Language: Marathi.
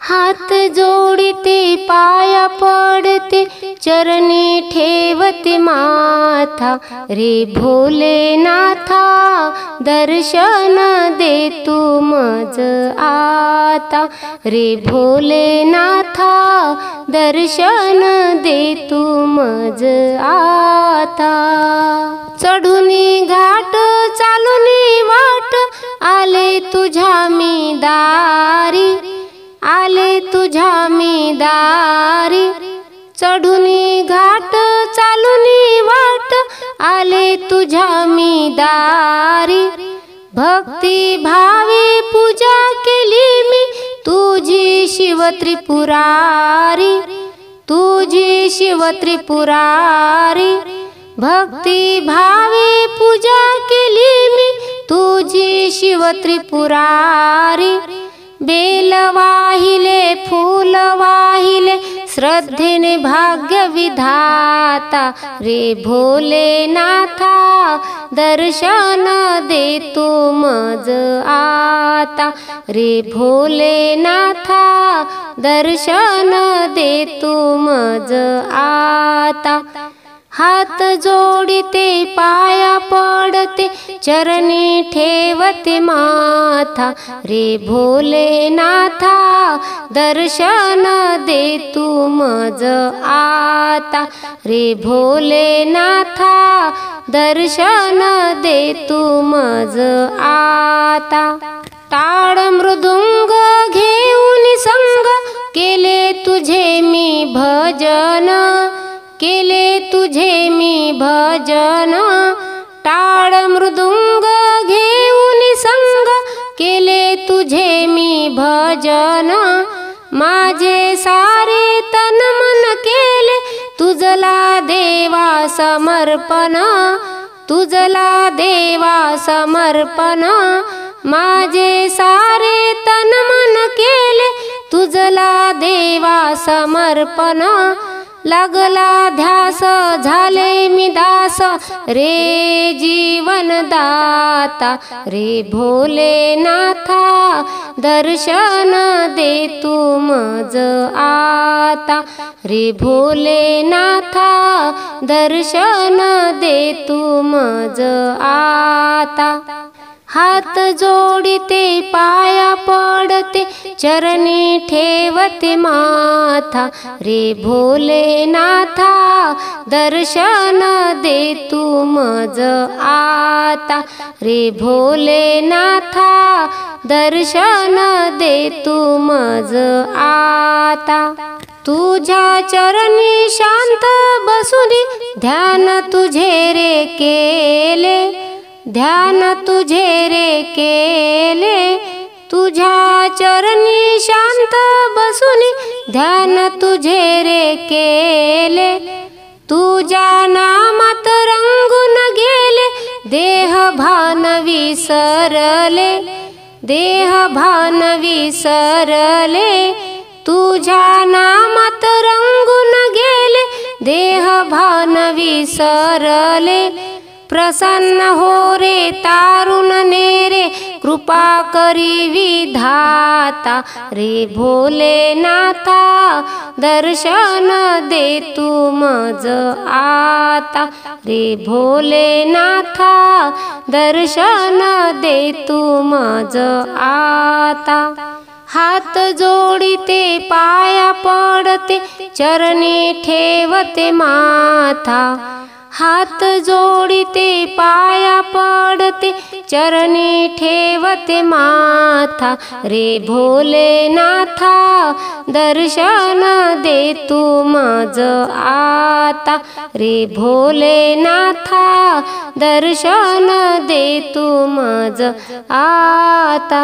हात जोडिते पाया पडते चरणी ठेवते माथा रे भोलेनाथा दर्शन दे तू मज आता रे भोलेनाथा दर्शन दे तू मज आता। चढुनी घाट चालुनी वाट आले तुझ्या मी दारी आले तुझ्या मी दारी। चढुनी घाट चालुनी वाट आले तुझ्या मी दारी। भक्ती भावे पूजा केली मी तुझी शिव त्रिपुरारी तुझी शिव त्रिपुरारी। भक्ती भावे पूजा केली मी तुझी शिव त्रिपुरारी। बेल वाहिले फूल वाहिले श्रद्धेने भाग्य विधाता रे भोलेनाथा दर्शन दे तू मज आता रे भोलेनाथा दर्शन दे तू मज आता। हात जोडिते पाया पडते चरणी ठेवते माथा रे भोलेनाथा दर्शन दे तू मज आता रे भोलेनाथा दर्शन दे तू मज आता। टाळ मृदुंग घेऊन संग केले तुझे मी भजन केले तुझे मी भजन। टाळ मृदुंग घेऊन संग केले तुझे मी भजन। माझे सारे तन मन केले तुझला देवा समर्पण तुझला देवा समर्पण। माझे सारे तन मन केले तुझला देवा समर्पण। लागला ध्यास झाले मी दास रे जीवन दाता रे भोलेनाथा दर्शन दे तू मज आता रे भोलेनाथा दर्शन दे तू मज आता। हात जोडिते पाया पडते चरणी ठेवते माथा रे भोलेनाथा दर्शन दे तू मज आता रे भोलेनाथा दर्शन दे तू मज आता। तुझ्या चरणी शांत बसुनी ध्यान तुझे रे केले ध्यान तुझे रे केले। तुझ्या चरणी शांत बसुनी ध्यान तुझे रे केले। तुझ्या नामात रंगून गेले देह भान विसरले देह भान विसरले। तुझ्या नामात रंगून गेले देह भान विसरले। प्रसन्न हो रे तारुण नेरे कृपा करी विधाता रे भोलेनाथा दर्शन दे तू मज आता रे भोलेनाथा दर्शन दे तू मज आता। हात जोडिते पाया पडते चरणी ठेवते माथा हात जोडिते पाया पडते चरणी ठेवते माथा रे भोलेनाथा दर्शन दे तू मज आता रे भोलेनाथा दर्शन दे तू मज आता।